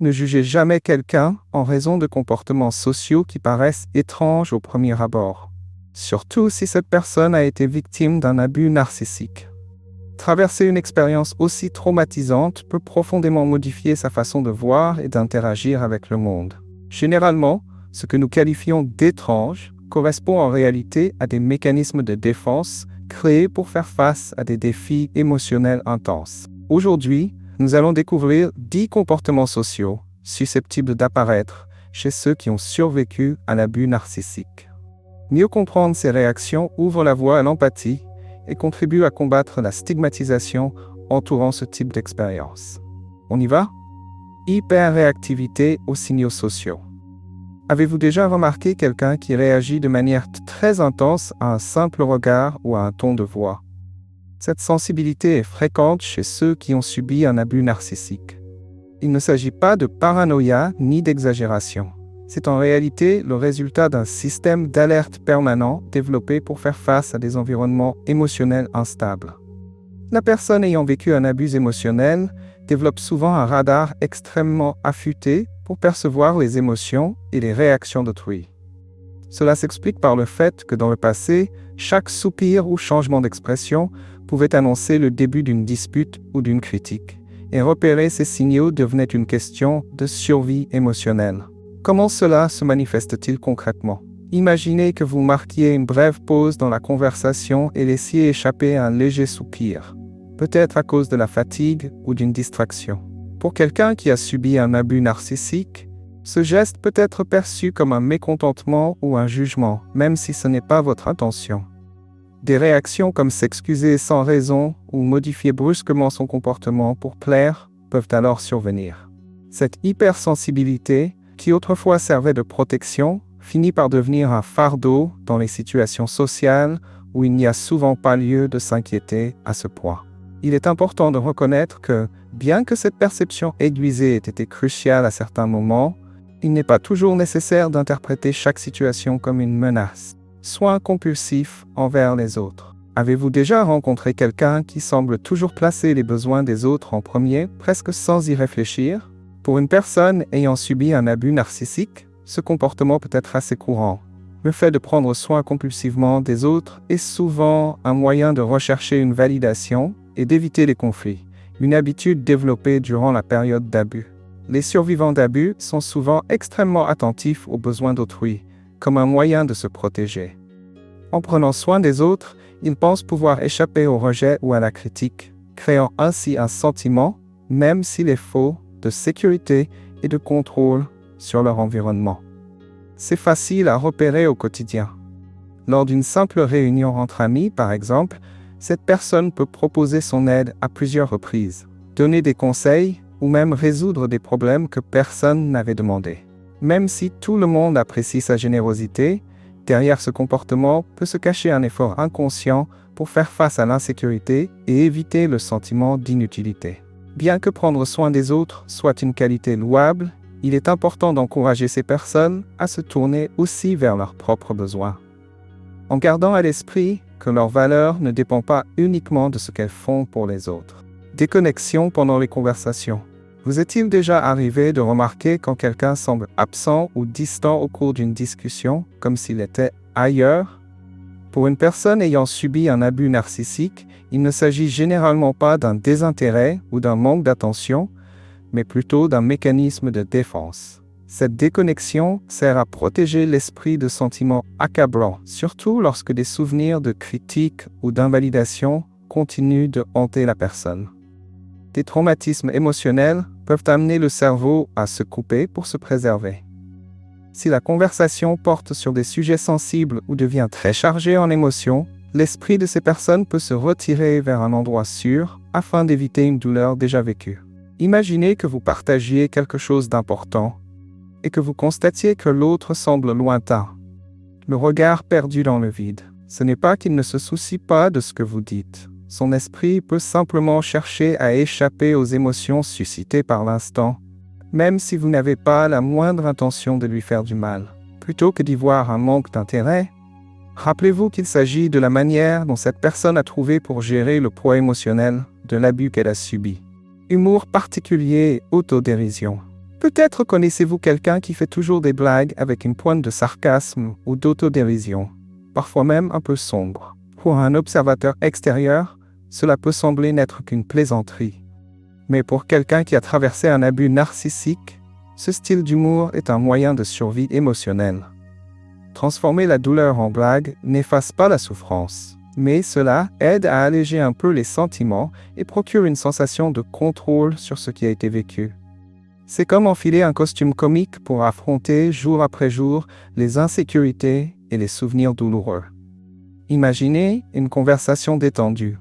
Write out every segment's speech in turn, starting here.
Ne jugez jamais quelqu'un en raison de comportements sociaux qui paraissent étranges au premier abord, surtout si cette personne a été victime d'un abus narcissique. Traverser une expérience aussi traumatisante peut profondément modifier sa façon de voir et d'interagir avec le monde. Généralement, ce que nous qualifions d'étrange correspond en réalité à des mécanismes de défense créés pour faire face à des défis émotionnels intenses. Aujourd'hui, nous allons découvrir 10 comportements sociaux susceptibles d'apparaître chez ceux qui ont survécu à l'abus narcissique. Mieux comprendre ces réactions ouvre la voie à l'empathie et contribue à combattre la stigmatisation entourant ce type d'expérience. On y va? Hyperréactivité aux signaux sociaux. Avez-vous déjà remarqué quelqu'un qui réagit de manière très intense à un simple regard ou à un ton de voix? Cette sensibilité est fréquente chez ceux qui ont subi un abus narcissique. Il ne s'agit pas de paranoïa ni d'exagération. C'est en réalité le résultat d'un système d'alerte permanent développé pour faire face à des environnements émotionnels instables. La personne ayant vécu un abus émotionnel développe souvent un radar extrêmement affûté pour percevoir les émotions et les réactions d'autrui. Cela s'explique par le fait que dans le passé, chaque soupir ou changement d'expression pouvait annoncer le début d'une dispute ou d'une critique, et repérer ces signaux devenait une question de survie émotionnelle. Comment cela se manifeste-t-il concrètement? Imaginez que vous marquiez une brève pause dans la conversation et laissiez échapper un léger soupir, peut-être à cause de la fatigue ou d'une distraction. Pour quelqu'un qui a subi un abus narcissique, ce geste peut être perçu comme un mécontentement ou un jugement, même si ce n'est pas votre intention. Des réactions comme s'excuser sans raison ou modifier brusquement son comportement pour plaire peuvent alors survenir. Cette hypersensibilité, qui autrefois servait de protection, finit par devenir un fardeau dans les situations sociales où il n'y a souvent pas lieu de s'inquiéter à ce point. Il est important de reconnaître que, bien que cette perception aiguisée ait été cruciale à certains moments, il n'est pas toujours nécessaire d'interpréter chaque situation comme une menace. Sois compulsif envers les autres. Avez-vous déjà rencontré quelqu'un qui semble toujours placer les besoins des autres en premier, presque sans y réfléchir? Pour une personne ayant subi un abus narcissique, ce comportement peut être assez courant. Le fait de prendre soin compulsivement des autres est souvent un moyen de rechercher une validation et d'éviter les conflits, une habitude développée durant la période d'abus. Les survivants d'abus sont souvent extrêmement attentifs aux besoins d'autrui, comme un moyen de se protéger. En prenant soin des autres, ils pensent pouvoir échapper au rejet ou à la critique, créant ainsi un sentiment, même s'il est faux, de sécurité et de contrôle sur leur environnement. C'est facile à repérer au quotidien. Lors d'une simple réunion entre amis, par exemple, cette personne peut proposer son aide à plusieurs reprises, donner des conseils ou même résoudre des problèmes que personne n'avait demandé. Même si tout le monde apprécie sa générosité, derrière ce comportement peut se cacher un effort inconscient pour faire face à l'insécurité et éviter le sentiment d'inutilité. Bien que prendre soin des autres soit une qualité louable, il est important d'encourager ces personnes à se tourner aussi vers leurs propres besoins, en gardant à l'esprit que leur valeur ne dépend pas uniquement de ce qu'elles font pour les autres. Déconnexion pendant les conversations. Vous est-il déjà arrivé de remarquer quand quelqu'un semble absent ou distant au cours d'une discussion, comme s'il était ailleurs? Pour une personne ayant subi un abus narcissique, il ne s'agit généralement pas d'un désintérêt ou d'un manque d'attention, mais plutôt d'un mécanisme de défense. Cette déconnexion sert à protéger l'esprit de sentiments accablants, surtout lorsque des souvenirs de critique ou d'invalidation continuent de hanter la personne. Des traumatismes émotionnels peuvent amener le cerveau à se couper pour se préserver. Si la conversation porte sur des sujets sensibles ou devient très chargée en émotions, l'esprit de ces personnes peut se retirer vers un endroit sûr afin d'éviter une douleur déjà vécue. Imaginez que vous partagiez quelque chose d'important et que vous constatiez que l'autre semble lointain, le regard perdu dans le vide. Ce n'est pas qu'il ne se soucie pas de ce que vous dites. Son esprit peut simplement chercher à échapper aux émotions suscitées par l'instant, même si vous n'avez pas la moindre intention de lui faire du mal. Plutôt que d'y voir un manque d'intérêt, rappelez-vous qu'il s'agit de la manière dont cette personne a trouvé pour gérer le poids émotionnel de l'abus qu'elle a subi. Humour particulier et autodérision. Peut-être connaissez-vous quelqu'un qui fait toujours des blagues avec une pointe de sarcasme ou d'autodérision, parfois même un peu sombre. Pour un observateur extérieur, cela peut sembler n'être qu'une plaisanterie. Mais pour quelqu'un qui a traversé un abus narcissique, ce style d'humour est un moyen de survie émotionnelle. Transformer la douleur en blague n'efface pas la souffrance, mais cela aide à alléger un peu les sentiments et procure une sensation de contrôle sur ce qui a été vécu. C'est comme enfiler un costume comique pour affronter jour après jour les insécurités et les souvenirs douloureux. Imaginez une conversation détendue.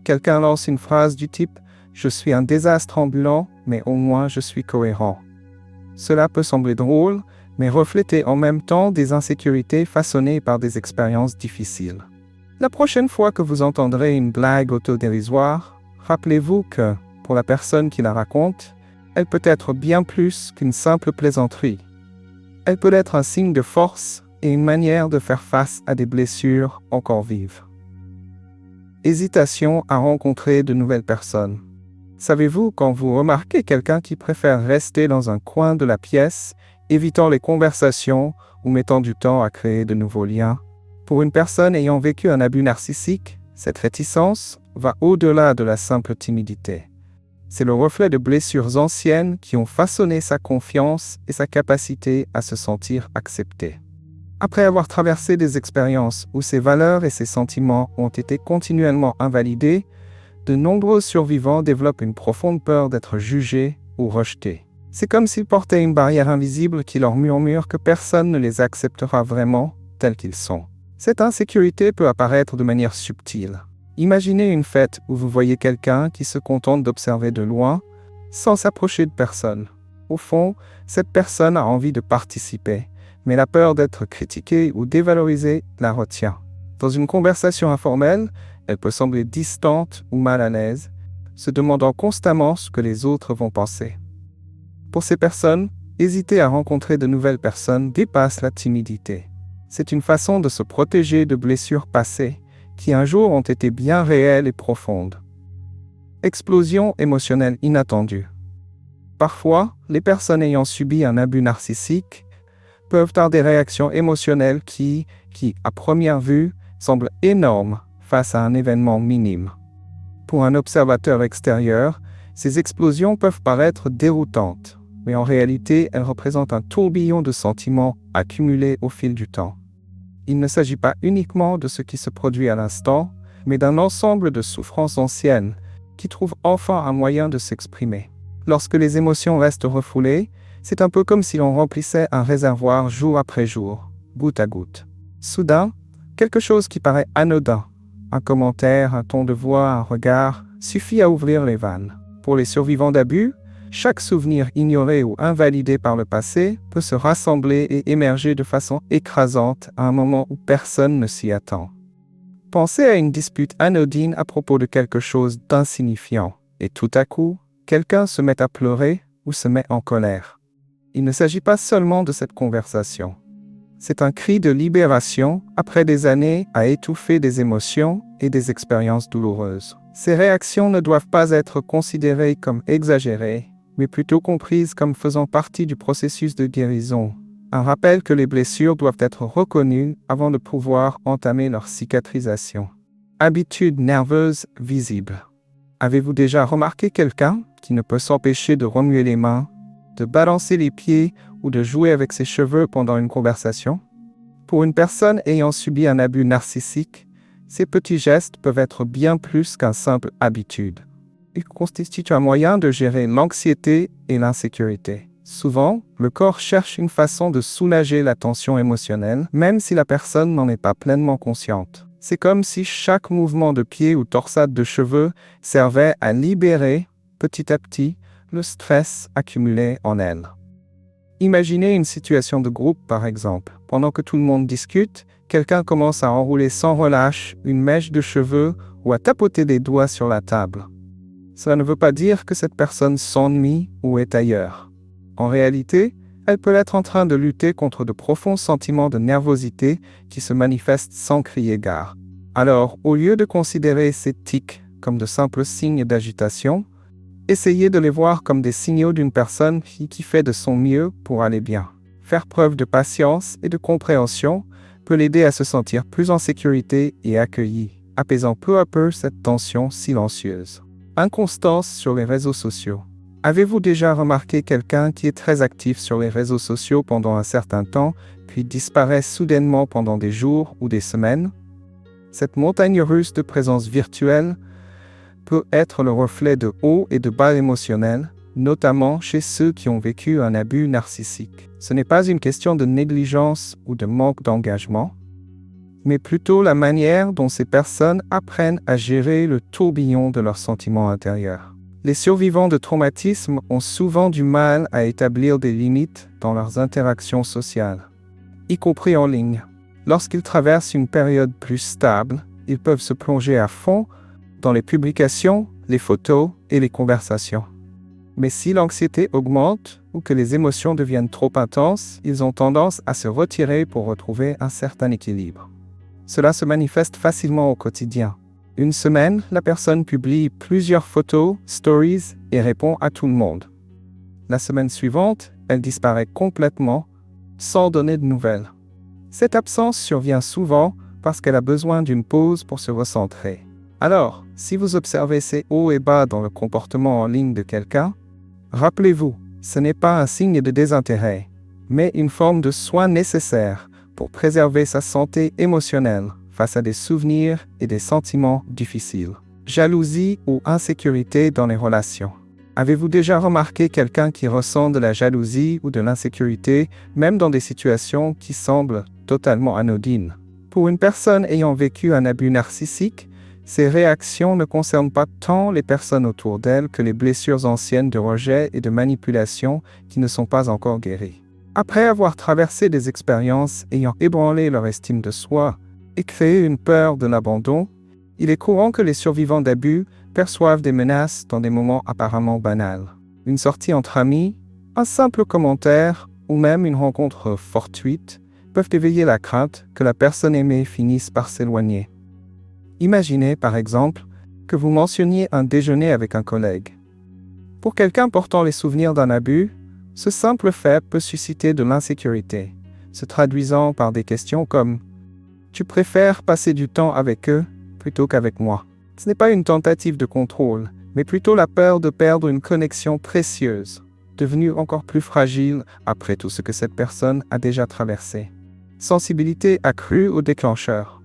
Quelqu'un lance une phrase du type « Je suis un désastre ambulant, mais au moins je suis cohérent ». Cela peut sembler drôle, mais refléter en même temps des insécurités façonnées par des expériences difficiles. La prochaine fois que vous entendrez une blague autodérisoire, rappelez-vous que, pour la personne qui la raconte, elle peut être bien plus qu'une simple plaisanterie. Elle peut être un signe de force et une manière de faire face à des blessures encore vives. Hésitation à rencontrer de nouvelles personnes. Savez-vous quand vous remarquez quelqu'un qui préfère rester dans un coin de la pièce, évitant les conversations ou mettant du temps à créer de nouveaux liens? Pour une personne ayant vécu un abus narcissique, cette réticence va au-delà de la simple timidité. C'est le reflet de blessures anciennes qui ont façonné sa confiance et sa capacité à se sentir accepté. Après avoir traversé des expériences où ses valeurs et ses sentiments ont été continuellement invalidés, de nombreux survivants développent une profonde peur d'être jugés ou rejetés. C'est comme s'ils portaient une barrière invisible qui leur murmure que personne ne les acceptera vraiment tels qu'ils sont. Cette insécurité peut apparaître de manière subtile. Imaginez une fête où vous voyez quelqu'un qui se contente d'observer de loin, sans s'approcher de personne. Au fond, cette personne a envie de participer, mais la peur d'être critiquée ou dévalorisée la retient. Dans une conversation informelle, elle peut sembler distante ou mal à l'aise, se demandant constamment ce que les autres vont penser. Pour ces personnes, hésiter à rencontrer de nouvelles personnes dépasse la timidité. C'est une façon de se protéger de blessures passées, qui un jour ont été bien réelles et profondes. Explosion émotionnelle inattendue. Parfois, les personnes ayant subi un abus narcissique peuvent avoir des réactions émotionnelles qui, à première vue, semblent énormes face à un événement minime. Pour un observateur extérieur, ces explosions peuvent paraître déroutantes, mais en réalité, elles représentent un tourbillon de sentiments accumulés au fil du temps. Il ne s'agit pas uniquement de ce qui se produit à l'instant, mais d'un ensemble de souffrances anciennes qui trouvent enfin un moyen de s'exprimer. Lorsque les émotions restent refoulées, c'est un peu comme si l'on remplissait un réservoir jour après jour, goutte à goutte. Soudain, quelque chose qui paraît anodin, un commentaire, un ton de voix, un regard, suffit à ouvrir les vannes. Pour les survivants d'abus, chaque souvenir ignoré ou invalidé par le passé peut se rassembler et émerger de façon écrasante à un moment où personne ne s'y attend. Pensez à une dispute anodine à propos de quelque chose d'insignifiant, et tout à coup, quelqu'un se met à pleurer ou se met en colère. Il ne s'agit pas seulement de cette conversation. C'est un cri de libération après des années à étouffer des émotions et des expériences douloureuses. Ces réactions ne doivent pas être considérées comme exagérées, mais plutôt comprises comme faisant partie du processus de guérison. Un rappel que les blessures doivent être reconnues avant de pouvoir entamer leur cicatrisation. Habitude nerveuse visible. Avez-vous déjà remarqué quelqu'un qui ne peut s'empêcher de remuer les mains, de balancer les pieds ou de jouer avec ses cheveux pendant une conversation? Pour une personne ayant subi un abus narcissique, ces petits gestes peuvent être bien plus qu'une simple habitude. Ils constituent un moyen de gérer l'anxiété et l'insécurité. Souvent, le corps cherche une façon de soulager la tension émotionnelle, même si la personne n'en est pas pleinement consciente. C'est comme si chaque mouvement de pied ou torsade de cheveux servait à libérer, petit à petit, le stress accumulé en elle. Imaginez une situation de groupe par exemple. Pendant que tout le monde discute, quelqu'un commence à enrouler sans relâche une mèche de cheveux ou à tapoter des doigts sur la table. Cela ne veut pas dire que cette personne s'ennuie ou est ailleurs. En réalité, elle peut être en train de lutter contre de profonds sentiments de nervosité qui se manifestent sans crier gare. Alors, au lieu de considérer ces tics comme de simples signes d'agitation, Essayez de les voir comme des signaux d'une personne qui fait de son mieux pour aller bien. Faire preuve de patience et de compréhension peut l'aider à se sentir plus en sécurité et accueilli, apaisant peu à peu cette tension silencieuse. Inconstance sur les réseaux sociaux. Avez-vous déjà remarqué quelqu'un qui est très actif sur les réseaux sociaux pendant un certain temps, puis disparaît soudainement pendant des jours ou des semaines? Cette montagne russe de présence virtuelle peut être le reflet de hauts et de bas émotionnels, notamment chez ceux qui ont vécu un abus narcissique. Ce n'est pas une question de négligence ou de manque d'engagement, mais plutôt la manière dont ces personnes apprennent à gérer le tourbillon de leurs sentiments intérieurs. Les survivants de traumatismes ont souvent du mal à établir des limites dans leurs interactions sociales, y compris en ligne. Lorsqu'ils traversent une période plus stable, ils peuvent se plonger à fond dans les publications, les photos et les conversations. Mais si l'anxiété augmente ou que les émotions deviennent trop intenses, ils ont tendance à se retirer pour retrouver un certain équilibre. Cela se manifeste facilement au quotidien. Une semaine, la personne publie plusieurs photos, stories et répond à tout le monde. La semaine suivante, elle disparaît complètement, sans donner de nouvelles. Cette absence survient souvent parce qu'elle a besoin d'une pause pour se recentrer. Alors, si vous observez ces hauts et bas dans le comportement en ligne de quelqu'un, rappelez-vous, ce n'est pas un signe de désintérêt, mais une forme de soin nécessaire pour préserver sa santé émotionnelle face à des souvenirs et des sentiments difficiles. Jalousie ou insécurité dans les relations. Avez-vous déjà remarqué quelqu'un qui ressent de la jalousie ou de l'insécurité, même dans des situations qui semblent totalement anodines? Pour une personne ayant vécu un abus narcissique, ces réactions ne concernent pas tant les personnes autour d'elle que les blessures anciennes de rejet et de manipulation qui ne sont pas encore guéries. Après avoir traversé des expériences ayant ébranlé leur estime de soi et créé une peur de l'abandon, il est courant que les survivants d'abus perçoivent des menaces dans des moments apparemment banals. Une sortie entre amis, un simple commentaire ou même une rencontre fortuite peuvent éveiller la crainte que la personne aimée finisse par s'éloigner. Imaginez, par exemple, que vous mentionniez un déjeuner avec un collègue. Pour quelqu'un portant les souvenirs d'un abus, ce simple fait peut susciter de l'insécurité, se traduisant par des questions comme « Tu préfères passer du temps avec eux plutôt qu'avec moi ?» Ce n'est pas une tentative de contrôle, mais plutôt la peur de perdre une connexion précieuse, devenue encore plus fragile après tout ce que cette personne a déjà traversé. Sensibilité accrue au déclencheur.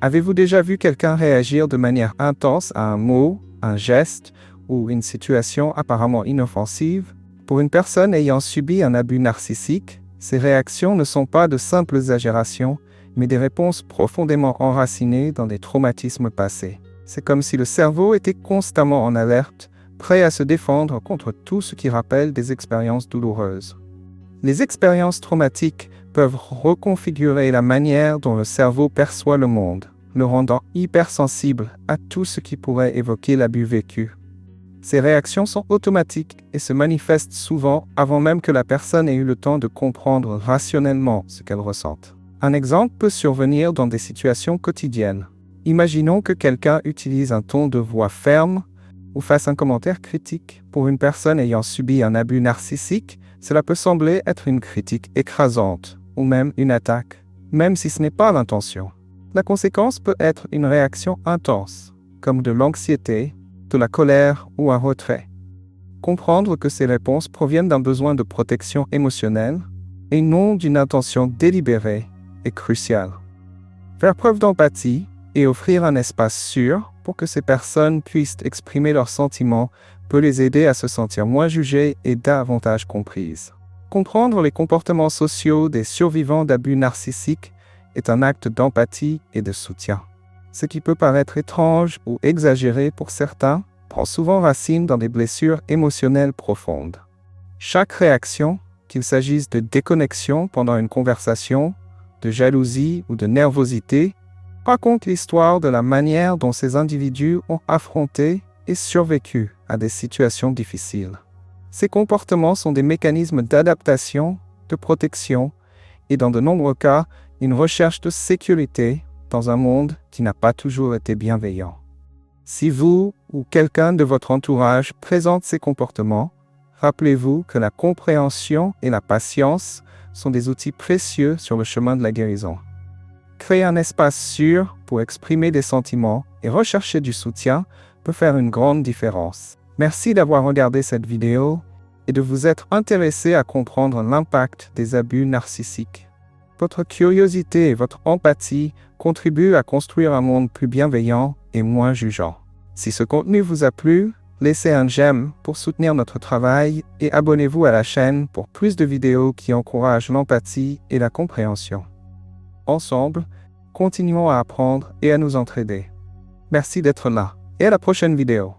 Avez-vous déjà vu quelqu'un réagir de manière intense à un mot, un geste ou une situation apparemment inoffensive? Pour une personne ayant subi un abus narcissique, ces réactions ne sont pas de simples exagérations, mais des réponses profondément enracinées dans des traumatismes passés. C'est comme si le cerveau était constamment en alerte, prêt à se défendre contre tout ce qui rappelle des expériences douloureuses. Les expériences traumatiques peuvent reconfigurer la manière dont le cerveau perçoit le monde, le rendant hypersensible à tout ce qui pourrait évoquer l'abus vécu. Ces réactions sont automatiques et se manifestent souvent avant même que la personne ait eu le temps de comprendre rationnellement ce qu'elle ressente. Un exemple peut survenir dans des situations quotidiennes. Imaginons que quelqu'un utilise un ton de voix ferme ou fasse un commentaire critique. Pour une personne ayant subi un abus narcissique, cela peut sembler être une critique écrasante ou même une attaque, même si ce n'est pas l'intention. La conséquence peut être une réaction intense, comme de l'anxiété, de la colère ou un retrait. Comprendre que ces réponses proviennent d'un besoin de protection émotionnelle et non d'une intention délibérée est crucial. Faire preuve d'empathie et offrir un espace sûr pour que ces personnes puissent exprimer leurs sentiments peut les aider à se sentir moins jugées et davantage comprises. Comprendre les comportements sociaux des survivants d'abus narcissiques est un acte d'empathie et de soutien. Ce qui peut paraître étrange ou exagéré pour certains prend souvent racine dans des blessures émotionnelles profondes. Chaque réaction, qu'il s'agisse de déconnexion pendant une conversation, de jalousie ou de nervosité, raconte l'histoire de la manière dont ces individus ont affronté et survécu à des situations difficiles. Ces comportements sont des mécanismes d'adaptation, de protection et dans de nombreux cas, une recherche de sécurité dans un monde qui n'a pas toujours été bienveillant. Si vous ou quelqu'un de votre entourage présente ces comportements, rappelez-vous que la compréhension et la patience sont des outils précieux sur le chemin de la guérison. Créer un espace sûr pour exprimer des sentiments et rechercher du soutien peut faire une grande différence. Merci d'avoir regardé cette vidéo et de vous être intéressé à comprendre l'impact des abus narcissiques. Votre curiosité et votre empathie contribuent à construire un monde plus bienveillant et moins jugeant. Si ce contenu vous a plu, laissez un j'aime pour soutenir notre travail et abonnez-vous à la chaîne pour plus de vidéos qui encouragent l'empathie et la compréhension. Ensemble, continuons à apprendre et à nous entraider. Merci d'être là et à la prochaine vidéo.